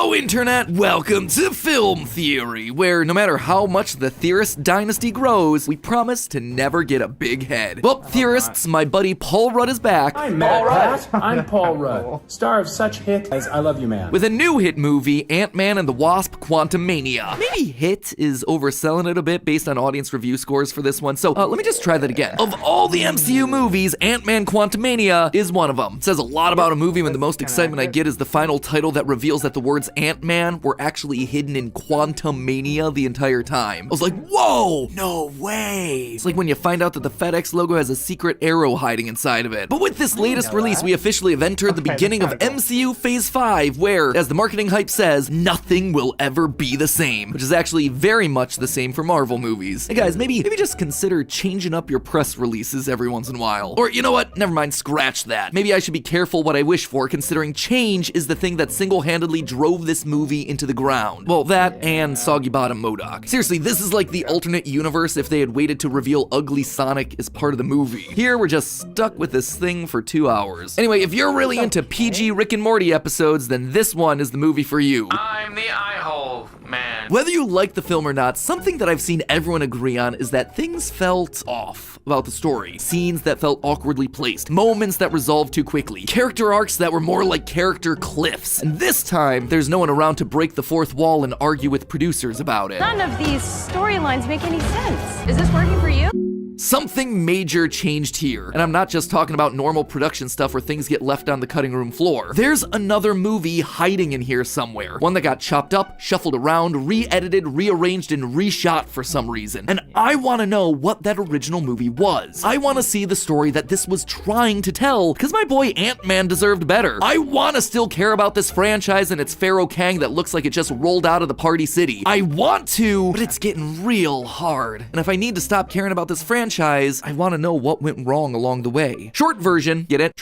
Hello Internet, welcome to Film Theory, where no matter how much the theorist dynasty grows, we promise to never get a big head. Well, theorists, my buddy Paul Rudd is back. I'm Matt Pat. I'm Paul Rudd, star of such hit as I Love You Man. With a new hit movie, Ant-Man and the Wasp: Quantumania. Maybe hit is overselling it a bit based on audience review scores for this one, so let me just try that again. Of all the MCU movies, Ant-Man Quantumania is one of them. It says a lot about a movie when the most excitement I get is the final title that reveals that the words Ant-Man were actually hidden in Quantumania the entire time. I was like, whoa, no way. It's like when you find out that the FedEx logo has a secret arrow hiding inside of it. But with this latest release, we officially have entered the beginning of MCU Phase 5, where, as the marketing hype says, nothing will ever be the same, which is actually very much the same for Marvel movies. Hey guys, maybe just consider changing up your press releases every once in a while. Or you know what, never mind, scratch that. Maybe I should be careful what I wish for, considering change is the thing that single-handedly drove this movie into the ground. Well, that and Soggy Bottom MODOK. Seriously, this is like the alternate universe if they had waited to reveal Ugly Sonic as part of the movie. Here, we're just stuck with this thing for 2 hours. Anyway, if you're really into PG Rick and Morty episodes, then this one is the movie for you. I'm the eye-hole man. Whether you like the film or not, something that I've seen everyone agree on is that things felt off about the story. Scenes that felt awkwardly placed, moments that resolved too quickly, character arcs that were more like character cliffs. And this time, there's no one around to break the fourth wall and argue with producers about it. None of these storylines make any sense. Is this working for you? Something major changed here, and I'm not just talking about normal production stuff where things get left on the cutting room floor. There's another movie hiding in here somewhere. One that got chopped up, shuffled around, re-edited, rearranged, and reshot for some reason. And I want to know what that original movie was. I want to see the story that this was trying to tell, because my boy Ant-Man deserved better. I want to still care about this franchise and its Pharaoh Kang that looks like it just rolled out of the Party City. I want to, but it's getting real hard. And if I need to stop caring about this franchise, I want to know what went wrong along the way. Short version, get it?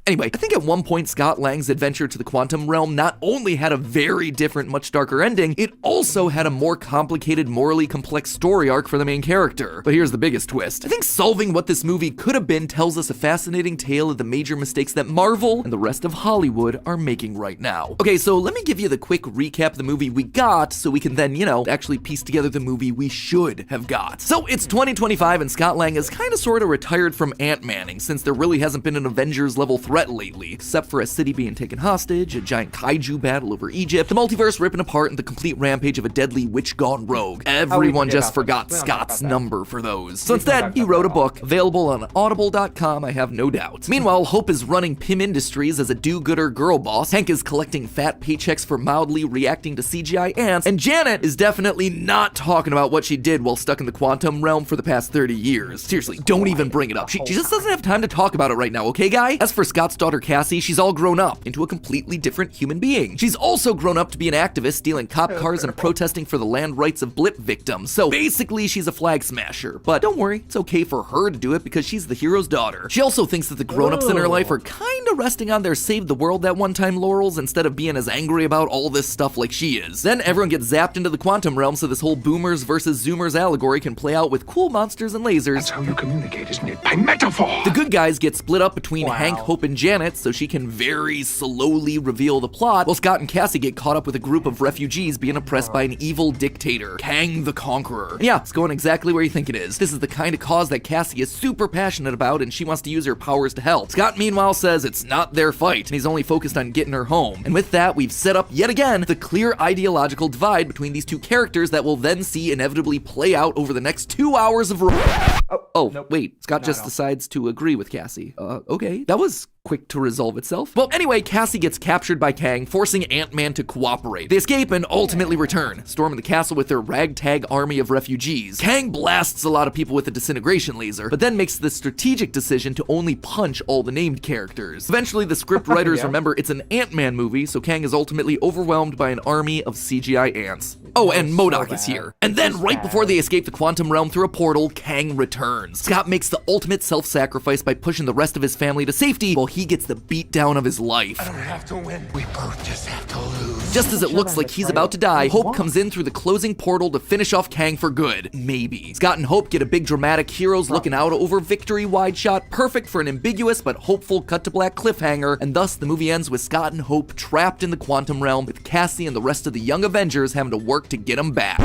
Anyway, I think at one point Scott Lang's adventure to the quantum realm not only had a very different, much darker ending, it also had a more complicated, morally complex story arc for the main character. But here's the biggest twist. I think solving what this movie could have been tells us a fascinating tale of the major mistakes that Marvel and the rest of Hollywood are making right now. Okay, so let me give you the quick recap of the movie we got so we can then, actually piece together the movie we should have got. So it's 2025 and Scott Lang is kinda sorta retired from Ant-Manning since there really hasn't been an Avengers level threat lately, except for a city being taken hostage, a giant kaiju battle over Egypt, the multiverse ripping apart, and the complete rampage of a deadly witch gone rogue. Everyone just forgot Scott's number for those. So instead, he wrote a book, available on audible.com, I have no doubt. Meanwhile, Hope is running Pym Industries as a do-gooder girl boss, Hank is collecting fat paychecks for mildly reacting to CGI ants, and Janet is definitely not talking about what she did while stuck in the quantum realm for the past 30 years. Seriously, don't even bring it up. She just doesn't have time to talk about it right now, okay, guy? As for Scott's daughter Cassie, she's all grown up into a completely different human being. She's also grown up to be an activist, stealing cop cars and protesting for the land rights of blip victims. So basically, she's a flag smasher. But don't worry, it's okay for her to do it because she's the hero's daughter. She also thinks that the grown-ups in her life are kinda resting on their save the world at one time laurels instead of being as angry about all this stuff like she is. Then everyone gets zapped into the quantum realm so this whole boomers versus zoomers allegory can play out with cool monsters and lasers. That's how you communicate, isn't it? By metaphor! The good guys get split up between Hank, Hope, and Janet so she can very slowly reveal the plot, while Scott and Cassie get caught up with a group of refugees being oppressed by an evil dictator, Kang the Conqueror. And yeah, it's going exactly where you think it is. This is the kind of cause that Cassie is super passionate about and she wants to use her powers to help. Scott meanwhile says it's not their fight and he's only focused on getting her home. And with that, we've set up yet again the clear ideological divide between these two characters that we'll then see inevitably play out over the next 2 hours of nope. Wait, Scott just decides to agree with Cassie. Okay, that was quick to resolve itself. Well, anyway, Cassie gets captured by Kang, forcing Ant-Man to cooperate. They escape and ultimately return, storming the castle with their ragtag army of refugees. Kang blasts a lot of people with a disintegration laser, but then makes the strategic decision to only punch all the named characters. Eventually, the script writers remember it's an Ant-Man movie, so Kang is ultimately overwhelmed by an army of CGI ants. Oh, and MODOK is here. And then, right before they escape the quantum realm through a portal, Kang returns. Scott makes the ultimate self-sacrifice by pushing the rest of his family to safety, while he gets the beatdown of his life. I don't have to win. We both just have to lose. Just as it looks like he's about to die, Hope comes in through the closing portal to finish off Kang for good. Maybe. Scott and Hope get a big dramatic heroes looking out over victory wide shot, perfect for an ambiguous but hopeful cut to black cliffhanger, and thus the movie ends with Scott and Hope trapped in the quantum realm with Cassie and the rest of the young Avengers having to work to get them back.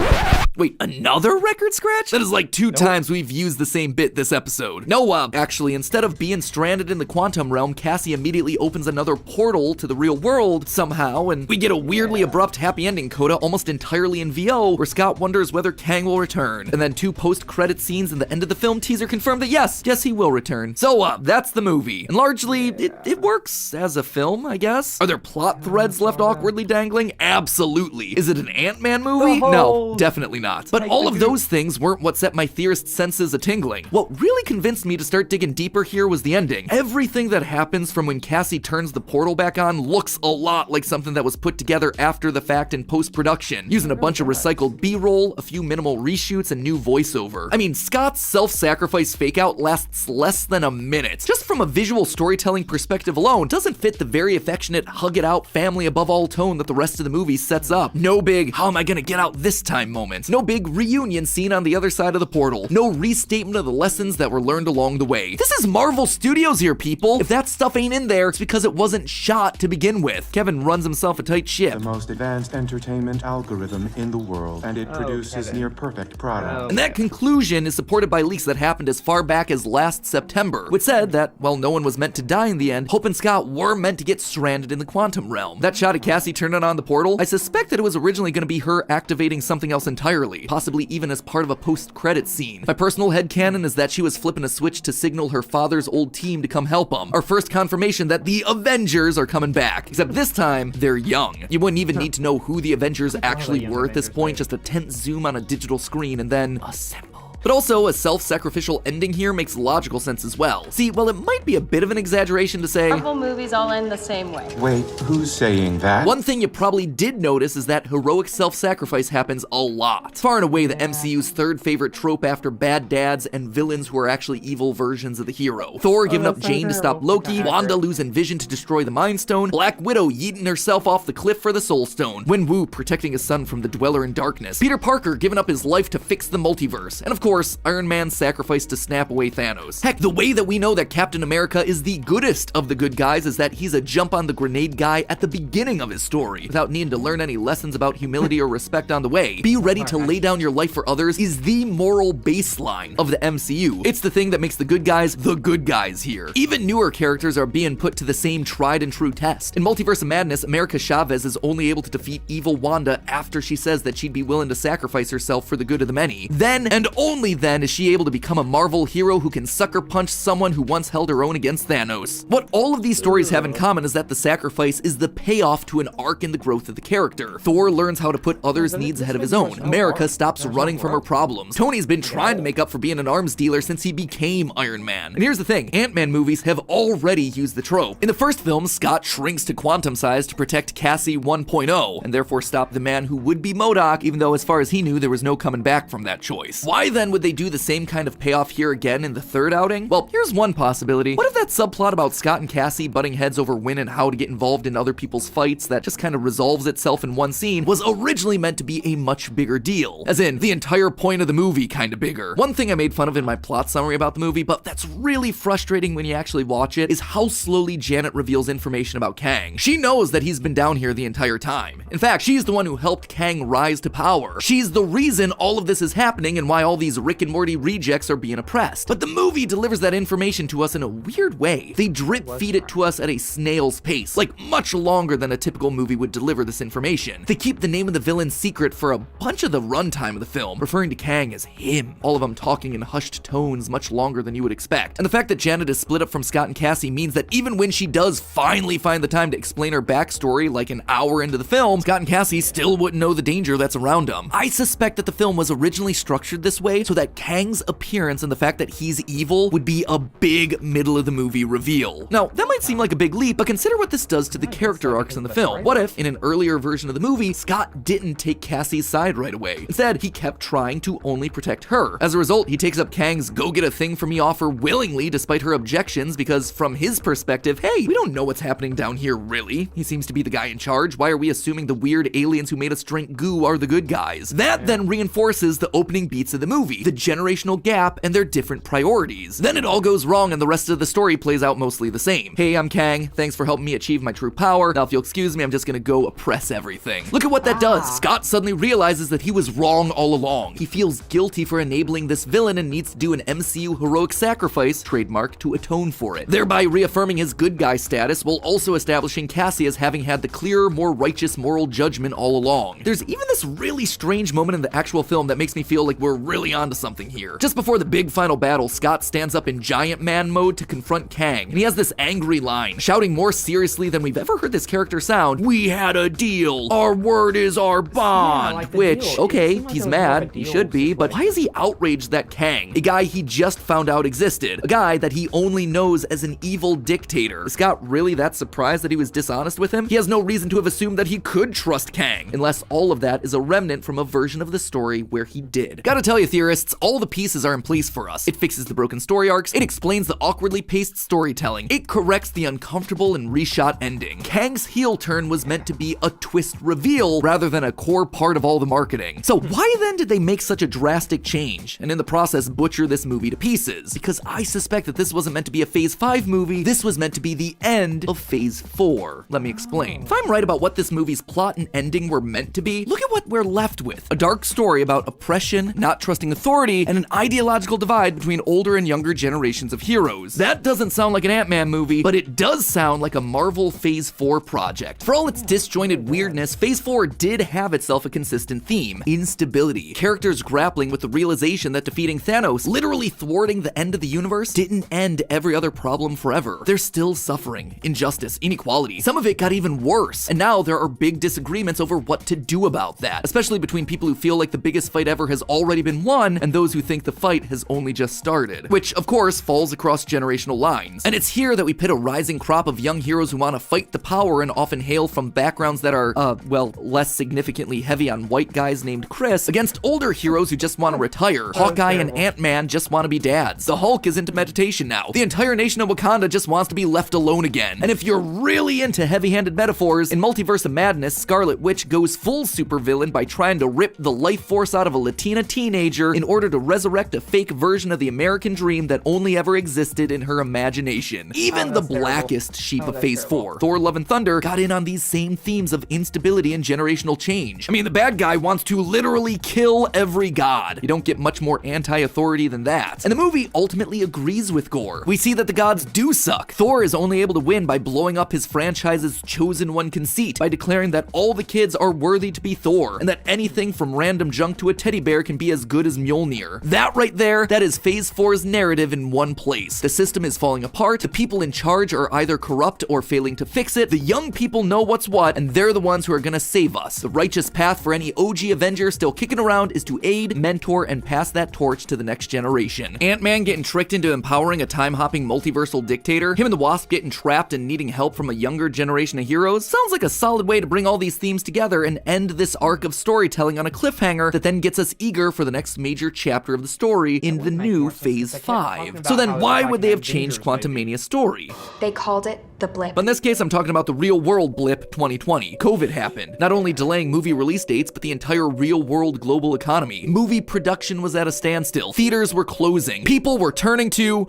Wait, another record scratch? That is like two times we've used the same bit this episode. No, actually, instead of being stranded in the quantum realm, Cassie immediately opens another portal to the real world somehow, and we get a weirdly abrupt happy ending coda almost entirely in VO, where Scott wonders whether Kang will return. And then 2 post-credit scenes in the end of the film teaser confirm that yes, he will return. So, that's the movie. And largely, it works as a film, I guess. Are there plot threads left awkwardly dangling? Absolutely. Is it an Ant-Man movie? No, definitely not. But all of those things weren't what set my theorist senses a-tingling. What really convinced me to start digging deeper here was the ending. Everything that happens from when Cassie turns the portal back on looks a lot like something that was put together after the fact in post-production, using a bunch of recycled B-roll, a few minimal reshoots, and new voiceover. I mean, Scott's self-sacrifice fake-out lasts less than a minute. Just from a visual storytelling perspective alone, doesn't fit the very affectionate, hug-it-out, family-above-all tone that the rest of the movie sets up. No big, how am I gonna get out this time moment. No big reunion scene on the other side of the portal. No restatement of the lessons that were learned along the way. This is Marvel Studios here, people. If that stuff ain't in there, it's because it wasn't shot to begin with. Kevin runs himself a tight ship. The most advanced entertainment algorithm in the world, and it produces near perfect product. And that conclusion is supported by leaks that happened as far back as last September, which said that, while no one was meant to die in the end, Hope and Scott were meant to get stranded in the quantum realm. That shot of Cassie turning on the portal, I suspect that it was originally going to be her activating something else entirely, possibly even as part of a post-credit scene. My personal headcanon is that she was flipping a switch to signal her father's old team to come help him. Our first confirmation that the Avengers are coming back, except this time, they're young. You wouldn't even need to know who the Avengers actually were at this point, just a tense zoom on a digital screen and then assemble. But also, a self-sacrificial ending here makes logical sense as well. See, while it might be a bit of an exaggeration to say, Marvel movies all end the same way. Wait, who's saying that? one thing you probably did notice is that heroic self-sacrifice happens a lot. Far and away the MCU's third favorite trope after bad dads and villains who are actually evil versions of the hero. Thor giving up Jane to stop Loki, Wanda losing Vision to destroy the Mind Stone, Black Widow yeeting herself off the cliff for the Soul Stone, Wenwu protecting his son from the Dweller in Darkness, Peter Parker giving up his life to fix the multiverse, and of course, Iron Man's sacrifice to snap away Thanos. Heck, the way that we know that Captain America is the goodest of the good guys is that he's a jump on the grenade guy at the beginning of his story, without needing to learn any lessons about humility or respect on the way. Be ready to lay down your life for others is the moral baseline of the MCU. It's the thing that makes the good guys here. Even newer characters are being put to the same tried and true test. In Multiverse of Madness, America Chavez is only able to defeat evil Wanda after she says that she'd be willing to sacrifice herself for the good of the many. Then, and only then, is she able to become a Marvel hero who can sucker punch someone who once held her own against Thanos. What all of these stories have in common is that the sacrifice is the payoff to an arc in the growth of the character. Thor learns how to put others' needs ahead of his own. America stops running from her problems. Tony's been trying to make up for being an arms dealer since he became Iron Man. And here's the thing, Ant-Man movies have already used the trope. In the first film, Scott shrinks to quantum size to protect Cassie 1.0, and therefore stop the man who would be MODOK, even though as far as he knew there was no coming back from that choice. Why then would they do the same kind of payoff here again in the third outing? Well, here's one possibility. What if that subplot about Scott and Cassie butting heads over when and how to get involved in other people's fights that just kind of resolves itself in one scene was originally meant to be a much bigger deal? As in, the entire point of the movie kind of bigger. One thing I made fun of in my plot summary about the movie, but that's really frustrating when you actually watch it, is how slowly Janet reveals information about Kang. She knows that he's been down here the entire time. In fact, she's the one who helped Kang rise to power. She's the reason all of this is happening and why all these Rick and Morty rejects are being oppressed. But the movie delivers that information to us in a weird way. They drip feed it to us at a snail's pace, like much longer than a typical movie would deliver this information. They keep the name of the villain secret for a bunch of the runtime of the film, referring to Kang as him, all of them talking in hushed tones much longer than you would expect. And the fact that Janet is split up from Scott and Cassie means that even when she does finally find the time to explain her backstory like an hour into the film, Scott and Cassie still wouldn't know the danger that's around them. I suspect that the film was originally structured this way so that Kang's appearance and the fact that he's evil would be a big middle of the movie reveal. Now, that might seem like a big leap, but consider what this does to the character arcs in the film. What if, in an earlier version of the movie, Scott didn't take Cassie's side right away? Instead, he kept trying to only protect her. As a result, he takes up Kang's go get a thing for me offer willingly despite her objections because from his perspective, hey, we don't know what's happening down here really. He seems to be the guy in charge. Why are we assuming the weird aliens who made us drink goo are the good guys? That then reinforces the opening beats of the movie, the generational gap and their different priorities. Then it all goes wrong and the rest of the story plays out mostly the same. Hey, I'm Kang. Thanks for helping me achieve my true power. Now if you'll excuse me, I'm just gonna go oppress everything. Look at what that does. Scott suddenly realizes that he was wrong all along. He feels guilty for enabling this villain and needs to do an MCU heroic sacrifice, trademark, to atone for it, thereby reaffirming his good guy status while also establishing Cassie as having had the clearer, more righteous moral judgment all along. There's even this really strange moment in the actual film that makes me feel like we're really onto something here. Just before the big final battle, Scott stands up in giant man mode to confront Kang, and he has this angry line, shouting more seriously than we've ever heard this character sound, "We had a deal. Our word is our bond." like the Which, deal. okay, It seemed like he's there was more of mad, a he deal should be, with but what- why is he outraged that Kang, a guy he just found out existed, a guy that he only knows as an evil dictator? Is Scott really that surprised that he was dishonest with him? He has no reason to have assumed that he could trust Kang, unless all of that is a remnant from a version of the story where he did. Gotta tell you, theorists, all the pieces are in place for us. It fixes the broken story arcs, it explains the awkwardly paced storytelling, it corrects the uncomfortable and reshot ending. Kang's heel turn was meant to be a twist reveal rather than a core part of all the marketing. So why then did they make such a drastic change, and in the process butcher this movie to pieces? Because I suspect that this wasn't meant to be a Phase 5 movie, this was meant to be the end of Phase 4. Let me explain. If I'm right about what this movie's plot and ending were meant to be, look at what we're left with. A dark story about oppression, not trusting authority, and an ideological divide between older and younger generations of heroes. That doesn't sound like an Ant-Man movie, but it does sound like a Marvel Phase 4 project. For all its disjointed weirdness, Phase 4 did have itself a consistent theme: instability. Characters grappling with the realization that defeating Thanos, literally thwarting the end of the universe, didn't end every other problem forever. There's still suffering, injustice, inequality. Some of it got even worse, and now there are big disagreements over what to do about that, especially between people who feel like the biggest fight ever has already been won and those who think the fight has only just started, which of course falls across generational lines. And it's here that we pit a rising crop of young heroes who want to fight the power and often hail from backgrounds that are, well, less significantly heavy on white guys named Chris, against older heroes who just want to retire. Hawkeye and Ant-Man just want to be dads. The Hulk is into meditation now. The entire nation of Wakanda just wants to be left alone again. And if you're really into heavy-handed metaphors, in Multiverse of Madness, Scarlet Witch goes full supervillain by trying to rip the life force out of a Latina teenager in order to resurrect a fake version of the American dream that only ever existed in her imagination. Even the blackest sheep of Phase 4, Thor: Love and Thunder, got in on these same themes of instability and generational change. I mean, the bad guy wants to literally kill every god. You don't get much more anti-authority than that. And the movie ultimately agrees with Gore. We see that the gods do suck. Thor is only able to win by blowing up his franchise's chosen one conceit, by declaring that all the kids are worthy to be Thor, and that anything from random junk to a teddy bear can be as good as Mjolnir. That right there, that is Phase 4's narrative in one place. The system is falling apart, the people in charge are either corrupt or failing to fix it, the young people know what's what, and they're the ones who are gonna save us. The righteous path for any OG Avenger still kicking around is to aid, mentor, and pass that torch to the next generation. Ant-Man getting tricked into empowering a time-hopping multiversal dictator, him and the Wasp getting trapped and needing help from a younger generation of heroes, sounds like a solid way to bring all these themes together and end this arc of storytelling on a cliffhanger that then gets us eager for the next major chapter of the story in the new Phase 5. So then why would they have changed Quantumania's story? They called it the blip. But in this case, I'm talking about the real world blip 2020. COVID happened, not only delaying movie release dates, but the entire real world global economy. Movie production was at a standstill. Theaters were closing. People were turning to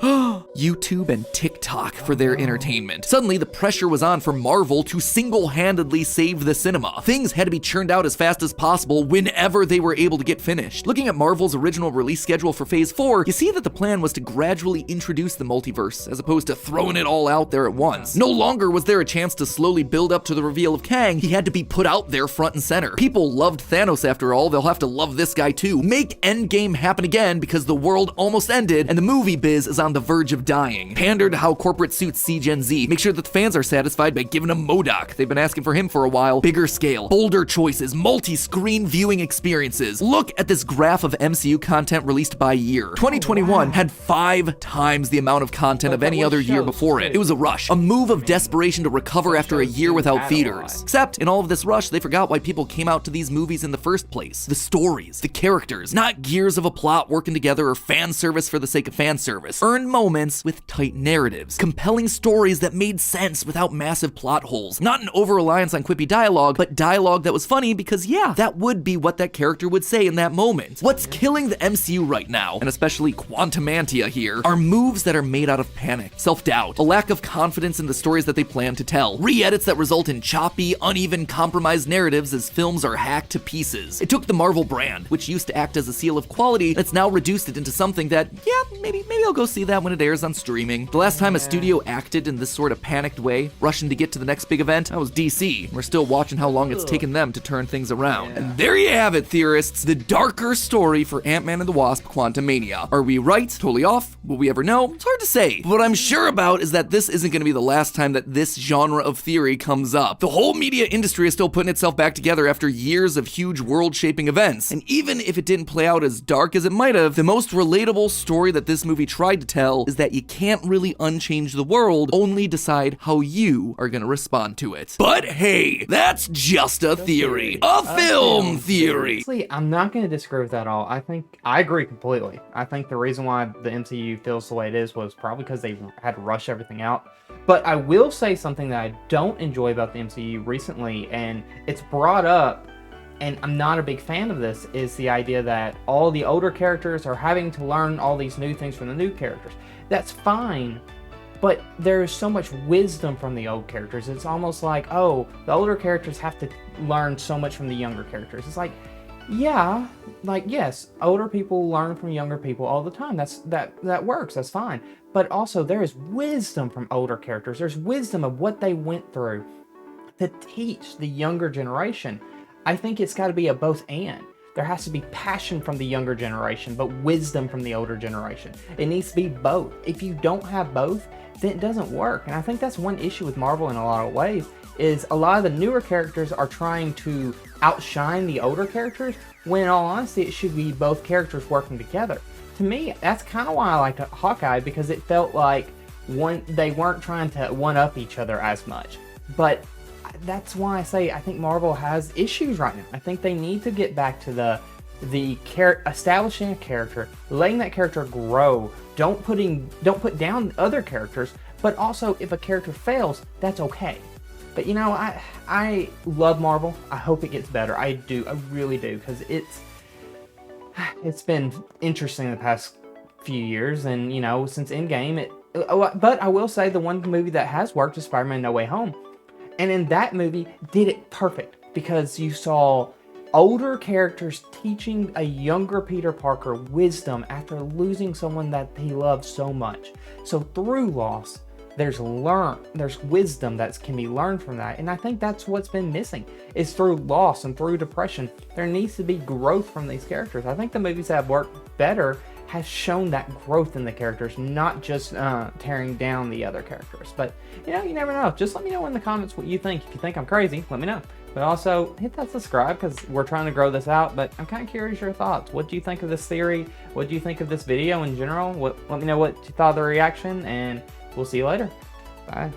YouTube and TikTok for their entertainment. Suddenly, the pressure was on for Marvel to single-handedly save the cinema. Things had to be churned out as fast as possible whenever they were able to get finished. Looking at Marvel's original release schedule for Phase 4, you see that the plan was to gradually introduce the multiverse, as opposed to throwing it all out there at once. No longer was there a chance to slowly build up to the reveal of Kang, he had to be put out there front and center. People loved Thanos after all, they'll have to love this guy too. Make Endgame happen again because the world almost ended and the movie biz is on the verge of dying. Pander to how corporate suits see Gen Z. Make sure that the fans are satisfied by giving them MODOK. They've been asking for him for a while. Bigger scale, bolder choices, multi-screen viewing experiences. Look at this graph of MCU content released by year. 2021 had 5 times the amount of content of any other year before it. It was a rush, a move of desperation to recover after a year without theaters. Except, in all of this rush, they forgot why people came out to these movies in the first place. The stories, the characters, not gears of a plot working together or fan service for the sake of fan service. Earned moments with tight narratives. Compelling stories that made sense without massive plot holes. Not an over-reliance on quippy dialogue, but dialogue that was funny because, yeah, that would be what that character would say in that moment. What's killing the MCU right now, and especially Quantumania here, are moves that are made out of panic, self-doubt, a lack of confidence in the stories that they plan to tell, re-edits that result in choppy, uneven, compromised narratives as films are hacked to pieces. It took the Marvel brand, which used to act as a seal of quality, and it's now reduced it into something that, yeah, maybe I'll go see that when it airs on streaming. The last time a studio acted in this sort of panicked way, rushing to get to the next big event, that was DC. We're still watching how long it's taken them to turn things around. And there you have it, theorists, the darker story for Ant-Man and the Wasp: Quantumania. Are we right? Totally off? Will we ever know? It's hard to say. But what I'm sure about is that this isn't going to be the last time that this genre of theory comes up. The whole media industry is still putting itself back together after years of huge world-shaping events. And even if it didn't play out as dark as it might have, the most relatable story that this movie tried to tell is that you can't really unchange the world, only decide how you are going to respond to it. But hey, that's just a theory. A film theory. Honestly, I'm not going to disagree with that at all. I agree completely. I think the reason why the MCU feels the way it is was probably because they had to rush everything out. But I will say something that I don't enjoy about the MCU recently, and it's brought up, and I'm not a big fan of this, is the idea that all the older characters are having to learn all these new things from the new characters. That's fine, but there's so much wisdom from the old characters. It's almost like, oh, the older characters have to learn so much from the younger characters. It's like, yeah, like, yes, older people learn from younger people all the time. That works, that's fine. But also, there is wisdom from older characters. There's wisdom of what they went through to teach the younger generation. I think it's got to be a both and. There has to be passion from the younger generation, but wisdom from the older generation. It needs to be both. If you don't have both, then it doesn't work. And I think that's one issue with Marvel in a lot of ways, is a lot of the newer characters are trying to outshine the older characters, when in all honesty, it should be both characters working together. To me, that's kind of why I liked Hawkeye, because it felt like they weren't trying to one-up each other as much. But that's why I say I think Marvel has issues right now. I think they need to get back to establishing a character, letting that character grow. Don't put down other characters, but also if a character fails, that's okay. But you know, I love Marvel. I hope it gets better. I do. I really do, because it's been interesting the past few years, and you know, since Endgame, but I will say the one movie that has worked is Spider-Man: No Way Home. And in that movie, did it perfect, because you saw older characters teaching a younger Peter Parker wisdom after losing someone that he loved so much. So through loss, there's wisdom that can be learned from that. And I think that's what's been missing, is through loss and through depression, there needs to be growth from these characters. I think the movies that have worked better has shown that growth in the characters, not just tearing down the other characters. But you know, you never know. Just let me know in the comments what you think. If you think I'm crazy, let me know. But also hit that subscribe, because we're trying to grow this out. But I'm kind of curious your thoughts. What do you think of this theory? What do you think of this video in general? Let me know what you thought of the reaction, and we'll see you later. Bye.